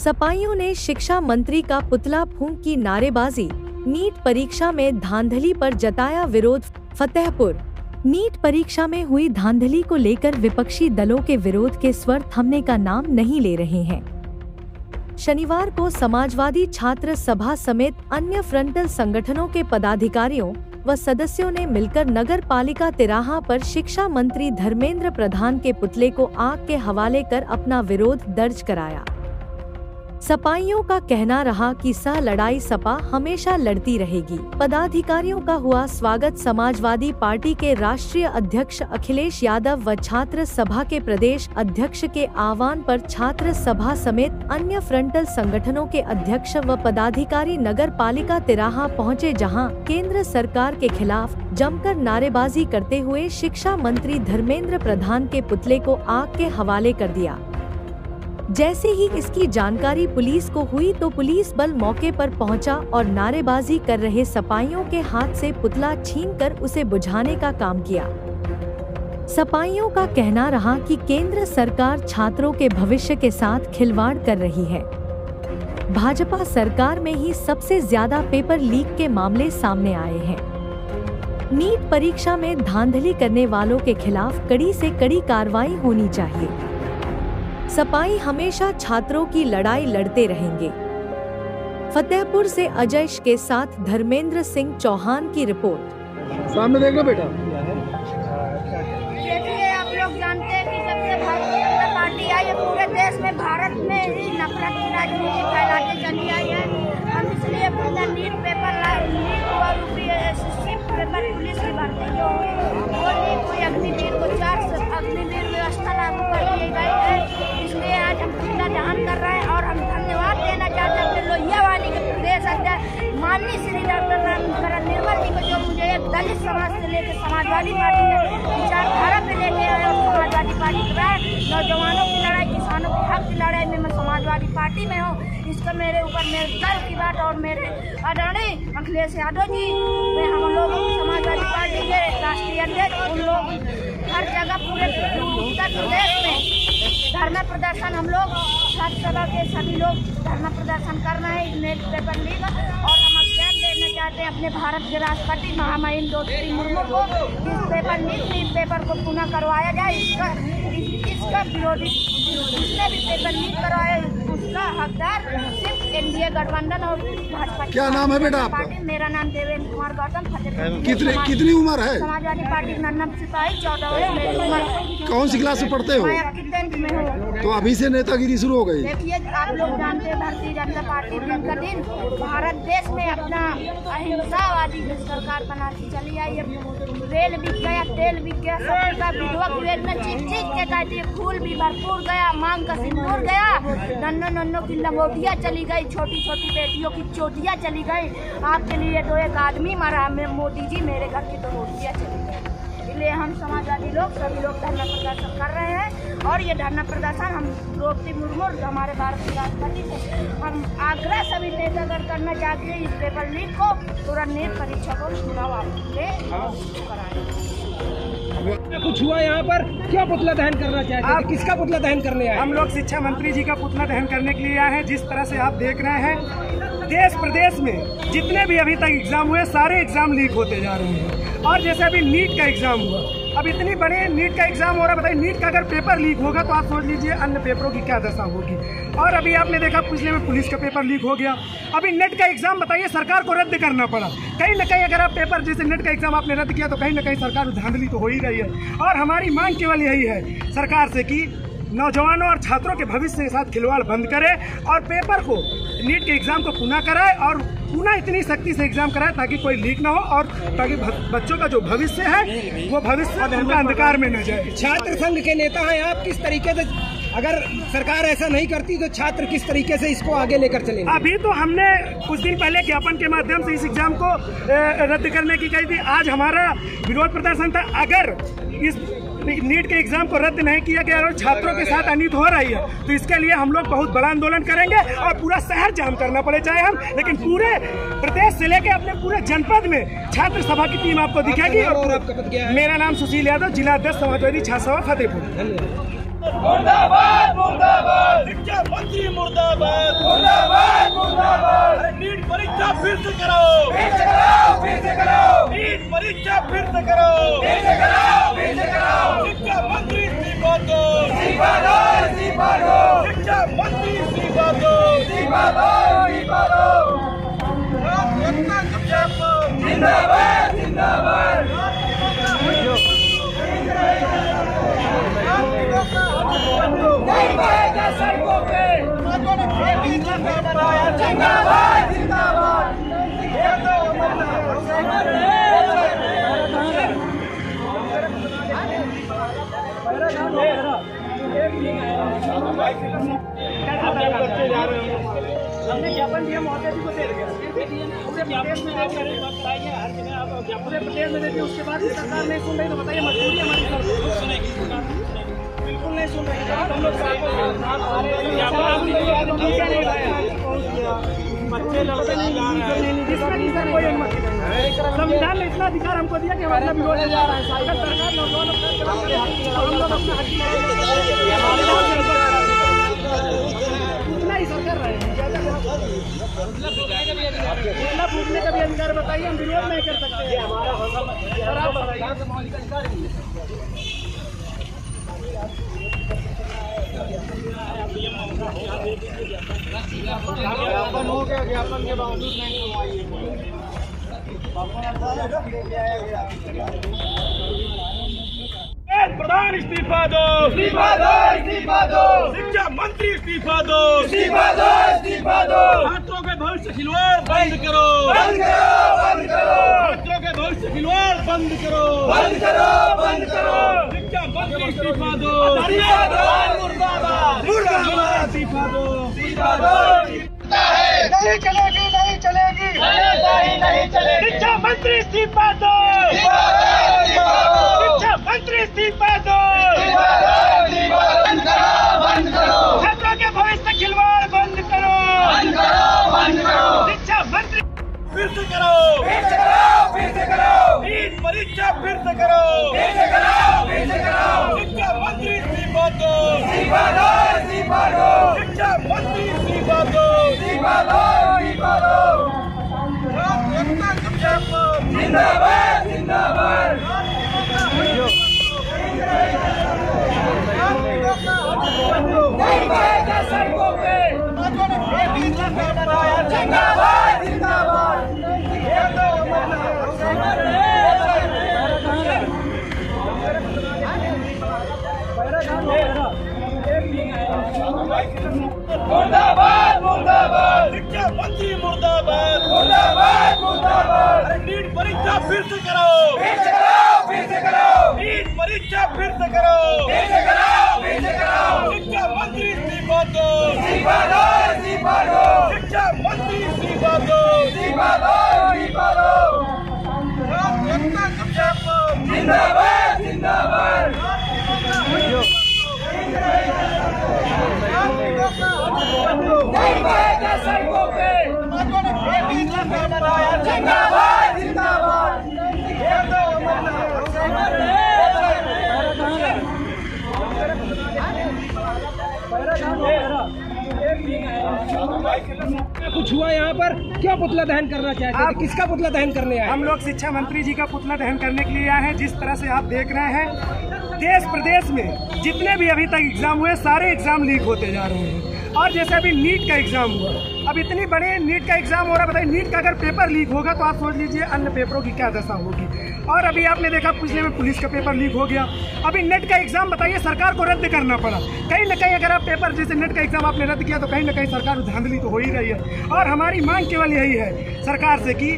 सपाइयों ने शिक्षा मंत्री का पुतला फूंक की नारेबाजी। नीट परीक्षा में धांधली पर जताया विरोध। फतेहपुर। नीट परीक्षा में हुई धांधली को लेकर विपक्षी दलों के विरोध के स्वर थमने का नाम नहीं ले रहे हैं। शनिवार को समाजवादी छात्र सभा समेत अन्य फ्रंटल संगठनों के पदाधिकारियों व सदस्यों ने मिलकर नगर पालिका तिराहा पर शिक्षा मंत्री धर्मेंद्र प्रधान के पुतले को आग के हवाले कर अपना विरोध दर्ज कराया। सपाइयों का कहना रहा कि सह लड़ाई सपा हमेशा लड़ती रहेगी। पदाधिकारियों का हुआ स्वागत। समाजवादी पार्टी के राष्ट्रीय अध्यक्ष अखिलेश यादव व छात्र सभा के प्रदेश अध्यक्ष के आह्वान पर छात्र सभा समेत अन्य फ्रंटल संगठनों के अध्यक्ष व पदाधिकारी नगर पालिका तिराहा पहुंचे, जहां केंद्र सरकार के खिलाफ जमकर नारेबाजी करते हुए शिक्षा मंत्री धर्मेंद्र प्रधान के पुतले को आग के हवाले कर दिया। जैसे ही इसकी जानकारी पुलिस को हुई तो पुलिस बल मौके पर पहुंचा और नारेबाजी कर रहे सपाइयों के हाथ से पुतला छीनकर उसे बुझाने का काम किया। सपाइयों का कहना रहा कि केंद्र सरकार छात्रों के भविष्य के साथ खिलवाड़ कर रही है। भाजपा सरकार में ही सबसे ज्यादा पेपर लीक के मामले सामने आए हैं। नीट परीक्षा में धांधली करने वालों के खिलाफ कड़ी से कड़ी कार्रवाई होनी चाहिए। सपाई हमेशा छात्रों की लड़ाई लड़ते रहेंगे। फतेहपुर से अजय के साथ धर्मेंद्र सिंह चौहान की रिपोर्ट। सामने देखना बेटा। देखिए, आप लोग जानते हैं कि जब से भारतीय जनता पार्टी आई है पूरे देश में भारत में नफरत की राजनीति फैलाते चली आई है। हम इसलिए अपना नीट पेपर पुलिस की भर्ती जो वो लीक हुई अग्निवीर को 4 अग्निवीर व्यवस्था लागू कर दी गई है। इसलिए आज हम पुतला दहन कर रहे हैं और हम धन्यवाद देना चाहते हैं अपने लोहियावाली के प्रदेश अध्यक्ष माननीय श्री डॉक्टर निर्मल जी को, जो मुझे एक दलित समाज से लेकर समाजवादी पार्टी ने विचारधारा पे लेके आए और समाजवादी पार्टी नौजवानों की लड़ाई, किसानों के हक की लड़ाई में मैं समाजवादी पार्टी में हूँ। इसका मेरे ऊपर मेरे गर्व की बात और मेरे आदरणीय अखिलेश यादव जी में हम लोग समाजवादी पार्टी के राष्ट्रीय अध्यक्ष, उन लोग हर जगह पूरे उत्तर प्रदेश में धरना प्रदर्शन, हम लोग छात्र सभा के सभी लोग धरना प्रदर्शन कर रहे हैं नीट पेपर लीक। और हम ज्ञान देना चाहते हैं अपने भारत के राष्ट्रपति महामहिम द्रौपदी मुर्मू को इस पेपर लीक पेपर को पुनः करवाया जाए। इसका विरोधी जिसने भी पेपर लीक करवाया उसका हकदार सिर्फ एनडीए गठबंधन और भाजपा। क्या नाम है बेटा आपका? मेरा नाम देवेंद्र कुमार गौतम, फतेहपुर। कितनी उम्र है? समाजवादी पार्टी नन्नम सिपाही, 14 वर्ष मेरी उम्र। कौन सी क्लास में पढ़ते हो? मैं 10th में हूँ। तो अभी से नेतागिरी शुरू हो गई? देखिए, आप लोग जानते हैं भारतीय जनता पार्टी दिन का दिन भारत देश में अपना अहिंसावादी सरकार बनाती चली आई है। रेल बिक गया, तेल बिक गया, सबका विधवा वेतन चीख के कहती है, फूल भी भरपूर गया, मांग का सिंदूर गया, नन्नों की लंगोटियाँ चली गई, छोटी छोटी बेटियों की चोटियाँ चली गई। आपके लिए तो एक आदमी मरा, मोदी जी मेरे घर की 2 रोटियाँ चली गई। इसलिए हम समाजवादी लोग सभी लोग धरना प्रदर्शन कर रहे हैं और ये धरना प्रदर्शन हम द्रौपदी मुर्मू हमारे भारत के राष्ट्रपति से हम आग्रह सभी नेतागण करना चाहते हैं, इस पेपर लीक को तुरंत नीट परीक्षा को चुनाव कराएं। कुछ हुआ यहाँ पर, क्या पुतला दहन करना चाहते हैं? किसका पुतला दहन करने आए? हम लोग शिक्षा मंत्री जी का पुतला दहन करने के लिए आए हैं। जिस तरह से आप देख रहे हैं देश प्रदेश में जितने भी अभी तक एग्जाम हुए सारे एग्जाम लीक होते जा रहे हैं। और जैसे अभी नीट का एग्जाम हुआ, अब इतनी बड़े नीट का एग्जाम हो रहा है, बताइए नीट का अगर पेपर लीक होगा तो आप सोच लीजिए अन्य पेपरों की क्या दशा होगी। और अभी आपने देखा पिछले में पुलिस का पेपर लीक हो गया। अभी नेट का एग्जाम बताइए सरकार को रद्द करना पड़ा। कहीं ना कहीं अगर आप पेपर जैसे नेट का एग्जाम आपने रद्द किया तो कहीं ना कहीं सरकार धांधली तो हो ही रही है। और हमारी मांग केवल यही है सरकार से कि नौजवानों और छात्रों के भविष्य के साथ खिलवाड़ बंद करे और पेपर को नीट के एग्जाम को पुनः कराए और पुनः इतनी सख्ती से एग्जाम कराए ताकि कोई लीक ना हो और ताकि बच्चों का जो भविष्य है वो भविष्य उनका अंधकार में न जाए। छात्र संघ के नेता हैं आप, किस तरीके से अगर सरकार ऐसा नहीं करती तो छात्र किस तरीके से इसको आगे लेकर चलेंगे? अभी तो हमने कुछ दिन पहले ज्ञापन के माध्यम से इस एग्जाम को रद्द करने की कही थी। आज हमारा विरोध प्रदर्शन था। अगर इस नीट के एग्जाम को रद्द नहीं किया गया और छात्रों के साथ अनित हो रही है तो इसके लिए हम लोग बहुत बड़ा आंदोलन करेंगे और पूरा शहर जाम करना पड़े चाहे हम, लेकिन पूरे प्रदेश से लेकर अपने पूरे जनपद में छात्र सभा की टीम आपको दिखेगी। और आपका पद क्या है? मेरा नाम सुशील यादव, जिला अध्यक्ष समाजवादी छात्र सभा फतेहपुर। मुर्दाबाद मुर्दाबाद, शिक्षा मंत्री मुर्दाबाद मुर्दाबाद मुर्दाबाद। अरे नीट परीक्षा फिर से करो, फिर से करो, फिर से करो, नीट परीक्षा फिर से करो, फिर से करो, फिर से करो। शिक्षा मंत्री इस्तीफा दो, इस्तीफा दो, इस्तीफा दो, शिक्षा मंत्री इस्तीफा दो, इस्तीफा दो, इस्तीफा दो। जिंदाबाद जिंदाबाद। नहीं पाएगा सड़कों पे, जिंदाबाद जिंदाबाद। हमने ज्ञापन दिया महोदय जी को दे दिया, प्रदेश में आप कराइए, हर जगह आप पूरे प्रदेश में देते, उसके बाद सरकार नहीं सुन रही तो बताइए मजबूरी हमारी बिल्कुल नहीं सुन रही। हम लोग कोई अनुमति नहीं, संविधान ने इतना अधिकार हमको दिया कि हम अपना विरोध जा रहा है। सरकार हम लोग अपना इतना ही कर रहे हैं, जितना पूछने का भी अधिकार बताइए, हम विरोध नहीं कर सकते। और आप ज्ञापन हो गया, ज्ञापन के बावजूद नहीं सुनवाई। प्रधान इस्तीफा दो, इस्तीफा दो, इस्तीफा दो, शिक्षा मंत्री इस्तीफा दो, इस्तीफा दो, इस्तीफा दो। छात्रों के भविष्य खिलवाड़ बंद करो, बंद करो, बंद करो, छात्रों के भविष्य खिलवाड़ बंद करो, बंद करो, बंद करो। शिक्षा मंत्री इस्तीफा दो, इस्तीफा दो, मुर्दाबाद मुर्दाबाद, इस्तीफा दो, इस्तीफा दो। नहीं चलेगी, नहीं चलेगी, नहीं चलेगी। शिक्षा मंत्री इस्तीफा दो, शिक्षा मंत्री इस्तीफा दो, बंद करो, छात्रों के भविष्य खिलवाड़ बंद करो, बंद करो, बंद करो। शिक्षा मंत्री फिर से करो, फिर से करो, फिर से करो, नीट परीक्षा फिर से करो, फिर से करो, फिर से करो। शिक्षा मंत्री इस्तीफा दो, इस्तीफा दो, इस्तीफा दो, शिक्षा मंत्री इस्तीफा दो, इस्तीफा दो, इस्तीफा दो। जिंदाबाद जिंदाबाद। नहीं पाएगा सड़कों पे, जिंदाबाद जिंदाबाद। मुर्दाबाद मुर्दाबाद, शिक्षा मंत्री मुर्दाबाद मुर्दाबाद मुर्दाबाद। अरे नीट परीक्षा फिर से करो, फिर से करो, फिर से करो, नीट परीक्षा फिर से करो, फिर से करो, फिर से करो। शिक्षा मंत्री इस्तीफा दो, इस्तीफा दो, इस्तीफा दो, शिक्षा मंत्री इस्तीफा दो, इस्तीफा दो, इस्तीफा दो। जिंदाबाद जिंदाबाद। नहीं पाएगा सड़कों पे, जिंदाबाद जिंदाबाद। कुछ हुआ यहाँ पर, क्या पुतला दहन करना चाहते हैं? किसका पुतला दहन करने आए? हम लोग शिक्षा मंत्री जी का पुतला दहन करने के लिए आए हैं। जिस तरह से आप देख रहे हैं, देश प्रदेश में जितने भी अभी तक एग्जाम हुए, सारे एग्जाम लीक होते जा रहे हैं। और जैसे अभी नीट का एग्जाम हुआ, अब इतनी बड़ी नीट का एग्जाम हो रहा है, बताइए नीट का अगर पेपर लीक होगा तो आप सोच लीजिए अन्य पेपरों की क्या दशा होगी। और अभी आपने देखा पिछले में पुलिस का पेपर लीक हो गया, अभी नेट का एग्जाम बताइए सरकार को रद्द करना पड़ा। कहीं ना कहीं अगर आप पेपर जैसे नेट का एग्जाम आपने रद्द किया तो कहीं ना कहीं सरकार धांधली तो हो ही रही है। और हमारी मांग केवल यही है सरकार से कि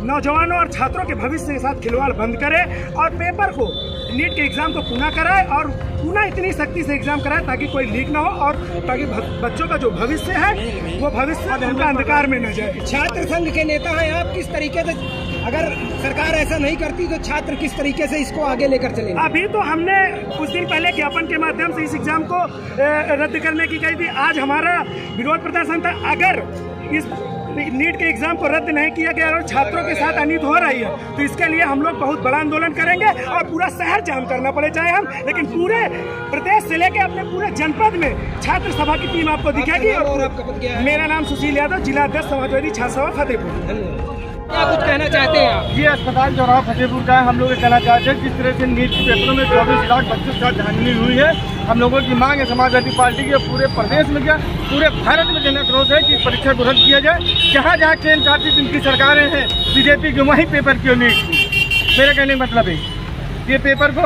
नौजवानों और छात्रों के भविष्य के साथ खिलवाड़ बंद करे और पेपर को, नीट के एग्जाम को पुनः कराए और पुनः इतनी सख्ती से एग्जाम कराए ताकि कोई लीक ना हो और ताकि बच्चों का जो भविष्य है वो भविष्य उनका अंधकार में न जाए। छात्र संघ के नेता हैं आप, किस तरीके से, अगर सरकार ऐसा नहीं करती तो छात्र किस तरीके से इसको आगे लेकर चलेंगे? अभी तो हमने कुछ दिन पहले ज्ञापन के माध्यम से इस एग्जाम को रद्द करने की कही थी। आज हमारा विरोध प्रदर्शन था। अगर इस नीट के एग्जाम को रद्द नहीं किया गया और छात्रों के साथ अनित हो रही है, तो इसके लिए हम लोग बहुत बड़ा आंदोलन करेंगे और पूरा शहर जाम करना पड़े चाहे हम, लेकिन पूरे प्रदेश से लेकर अपने पूरे जनपद में छात्र सभा की टीम आपको दिखेगी। और आपका पद क्या है? मेरा नाम सुशील यादव, जिला अध्यक्ष समाजवादी छात्र सभा फतेहपुर। क्या कुछ कहना चाहते हैं आप? ये अस्पताल चौराहा फतेहपुर का है। हम लोग ये कहना चाहते हैं जिस तरह से नीट के पेपरों में 24 लाख बच्चों के साथ धांधली हुई है, हम लोगों की मांग है समाजवादी पार्टी की पूरे प्रदेश में क्या पूरे भारत में जन आक्रोश है कि परीक्षा को रद्द किया जाए। जहाँ जहाँ केंद्र शासित जिनकी सरकारें हैं बीजेपी के, वहीं पेपर क्यों लीक हुई। मेरा कहने का मतलब है ये पेपर को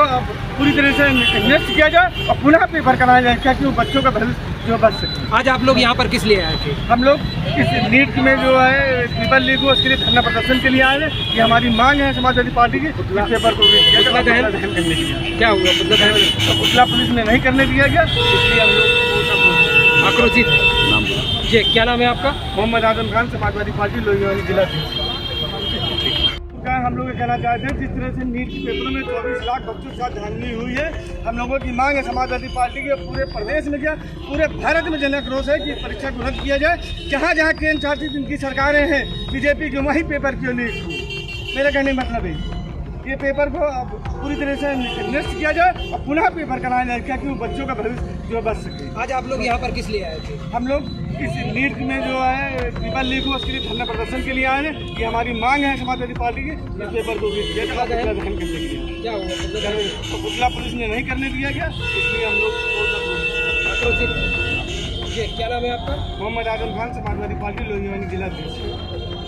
पूरी तरह से निरस्त किया जाए और पुनः पेपर कराया जाए ताकि वो बच्चों का भविष्य जो बच सके। आज आप लोग यहाँ पर किस लिए आए थे? हम लोग इस नीट में जो है पेपर लीक हो उसके लिए धरना प्रदर्शन के लिए आए हैं। ये हमारी मांग है समाजवादी पार्टी की। पेपर को पुतला दहन करने के लिए क्या हुआ? पुतला दहन पुतला पुलिस ने नहीं करने दिया गया, इसलिए हम लोग आक्रोशित है। जी, क्या नाम है आपका? मोहम्मद आजम खान, समाजवादी पार्टी लोहियावाली जिला से। हम लोग ये कहना चाहते हैं जिस तरह से नीट के पेपरों में 24 लाख बच्चों के साथ धांधली हुई है, हम लोगों की मांग है समाजवादी पार्टी के पूरे प्रदेश में क्या पूरे भारत में जन आक्रोश है कि परीक्षा को रद्द किया जाए। जहाँ जहाँ केंद्र शासित जिनकी सरकारें हैं बीजेपी के, वहीं पेपर क्यों लीक हुई। मेरा कहने का मतलब है ये पेपर को पूरी तरह से निरस्त किया जाए और पुनः पेपर कराया जाए ताकि वो बच्चों का भविष्य जो बच सके। आज आप लोग यहाँ पर किस लिए आए थे? हम लोग इस नीट में जो है पेपर लीक हो उसके लिए धरना प्रदर्शन के लिए आए हैं। ये हमारी मांग है समाजवादी पार्टी की। इस पेपर को दहन करने के लिए क्या हुआ? तो पुतला पुलिस ने नहीं करने दिया गया, इसलिए हम लोग आक्रोशित। जी, क्या नाम है आपका? मोहम्मद आजम खान, समाजवादी पार्टी लोहियावाली जिला से।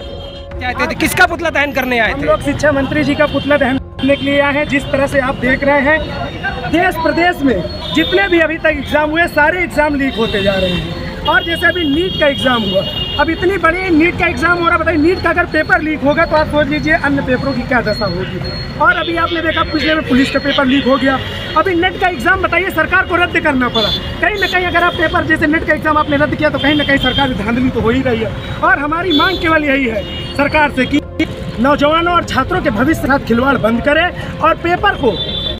क्या कहते थे? किसका पुतला दहन करने आए हम थे? लोग शिक्षा मंत्री जी का पुतला दहन करने के लिए आए हैं। जिस तरह से आप देख रहे हैं देश प्रदेश में जितने भी अभी तक एग्जाम हुए सारे एग्जाम लीक होते जा रहे हैं। और जैसे अभी नीट का एग्जाम हुआ, अब इतनी बड़ी नीट का एग्जाम हो रहा है, बताइए नीट का अगर पेपर लीक होगा तो आप सोच लीजिए अन्य पेपरों की क्या दशा होगी। और अभी आपने देखा पिछले में पुलिस का पेपर लीक हो गया। अभी नेट का एग्जाम बताइए सरकार को रद्द करना पड़ा। कहीं ना कहीं अगर आप पेपर जैसे नेट का एग्जाम आपने रद्द किया तो कहीं ना कहीं सरकार की धांधली तो हो ही रही है। और हमारी मांग केवल यही है सरकार से कि नौजवानों और छात्रों के भविष्य के साथ खिलवाड़ बंद करें और पेपर को